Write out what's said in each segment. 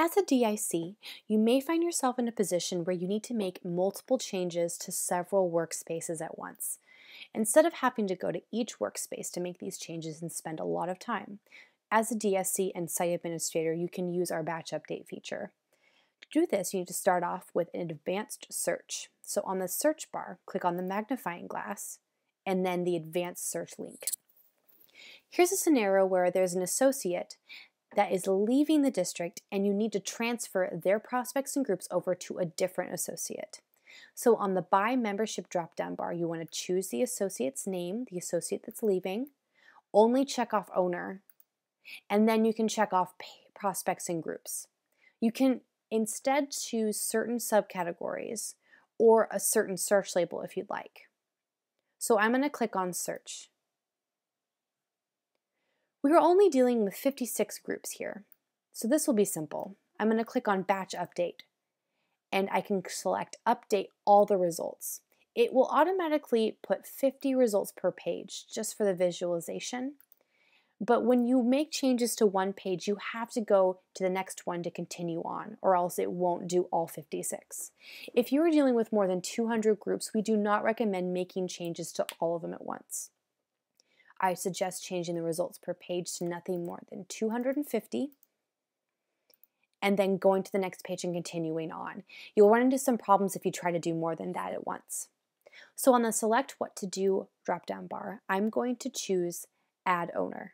As a DIC, you may find yourself in a position where you need to make multiple changes to several workspaces at once. Instead of having to go to each workspace to make these changes and spend a lot of time, as a DSC and site administrator, you can use our batch update feature. To do this, you need to start off with an advanced search. So on the search bar, click on the magnifying glass and then the advanced search link. Here's a scenario where there's an associate that is leaving the district and you need to transfer their prospects and groups over to a different associate. So on the By Membership drop-down bar, you want to choose the associate's name, the associate that's leaving, only check off owner, and then you can check off prospects and groups. You can instead choose certain subcategories or a certain search label if you'd like. So I'm going to click on search. We are only dealing with 56 groups here, so this will be simple. I'm going to click on batch update and I can select update all the results. It will automatically put 50 results per page just for the visualization. But when you make changes to one page, you have to go to the next one to continue on, or else it won't do all 56. If you are dealing with more than 200 groups, we do not recommend making changes to all of them at once. I suggest changing the results per page to nothing more than 250, and then going to the next page and continuing on. You'll run into some problems if you try to do more than that at once. So on the Select What to Do drop-down bar, I'm going to choose Add Owner.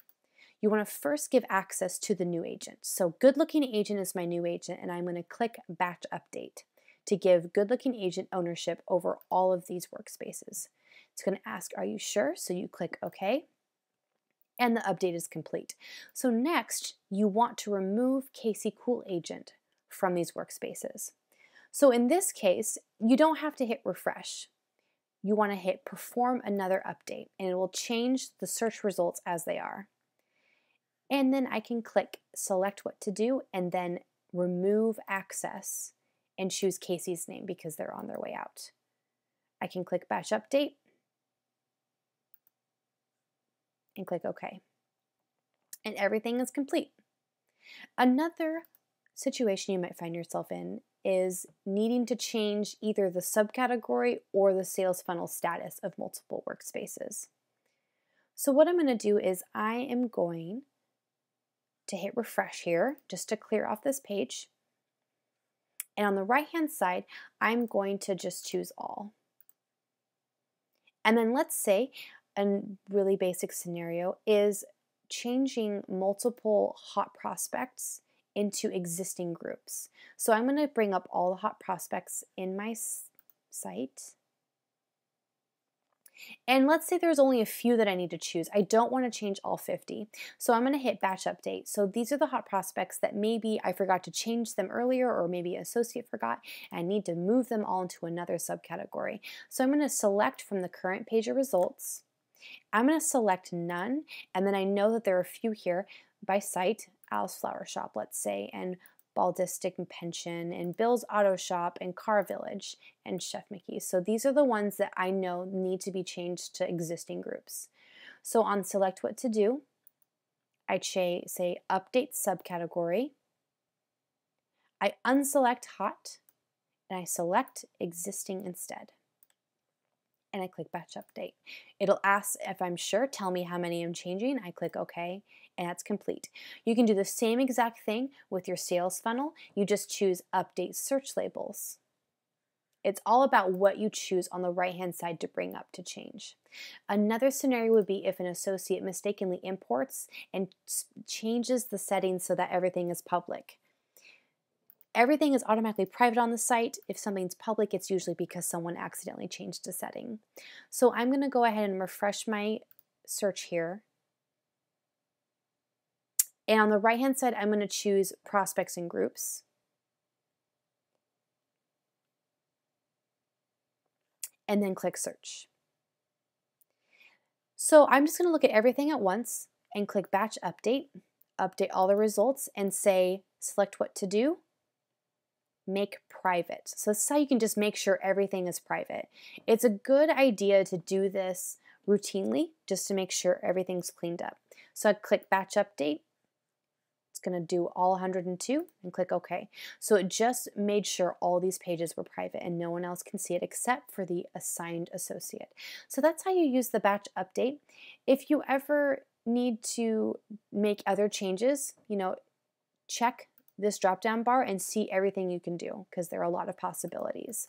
You want to first give access to the new agent. So Good Looking Agent is my new agent, and I'm going to click Batch Update to give Good Looking Agent ownership over all of these workspaces. It's going to ask, are you sure? So you click OK, and the update is complete. So next, you want to remove Casey Cool Agent from these workspaces. So in this case, you don't have to hit refresh. You want to hit perform another update, and it will change the search results as they are. And then I can click select what to do and then remove access and choose Casey's name because they're on their way out. I can click batch update and click OK. And everything is complete. Another situation you might find yourself in is needing to change either the subcategory or the sales funnel status of multiple workspaces. So what I'm going to do is I am going to hit refresh here just to clear off this page. And on the right hand side, I'm going to just choose all. And then let's say a really basic scenario is changing multiple hot prospects into existing groups. So I'm going to bring up all the hot prospects in my site. And let's say there's only a few that I need to choose. I don't want to change all 50. So I'm going to hit batch update. So these are the hot prospects that maybe I forgot to change them earlier, or maybe an associate forgot, and I need to move them all into another subcategory. So I'm going to select from the current page of results. I'm going to select none, and then I know that there are a few here by site, Al's Flower Shop, let's say, and Baldistic and Pension, and Bill's Auto Shop, and Car Village, and Chef Mickey's. So these are the ones that I know need to be changed to existing groups. So on Select What to Do, I say Update Subcategory. I unselect Hot, and I select Existing instead. And I click Batch Update. It'll ask if I'm sure, tell me how many I'm changing. I click OK, and that's complete. You can do the same exact thing with your sales funnel. You just choose Update Search Labels. It's all about what you choose on the right-hand side to bring up to change. Another scenario would be if an associate mistakenly imports and changes the settings so that everything is public. Everything is automatically private on the site. If something's public, it's usually because someone accidentally changed a setting. So I'm going to go ahead and refresh my search here. And on the right-hand side, I'm going to choose prospects and groups. And then click search. So I'm just going to look at everything at once and click batch update, update all the results, and say select what to do. Make private. So this is how you can just make sure everything is private. It's a good idea to do this routinely just to make sure everything's cleaned up. So I click batch update. It's going to do all 102 and click OK. So it just made sure all these pages were private and no one else can see it except for the assigned associate. So that's how you use the batch update. If you ever need to make other changes, check this drop-down bar and see everything you can do because there are a lot of possibilities.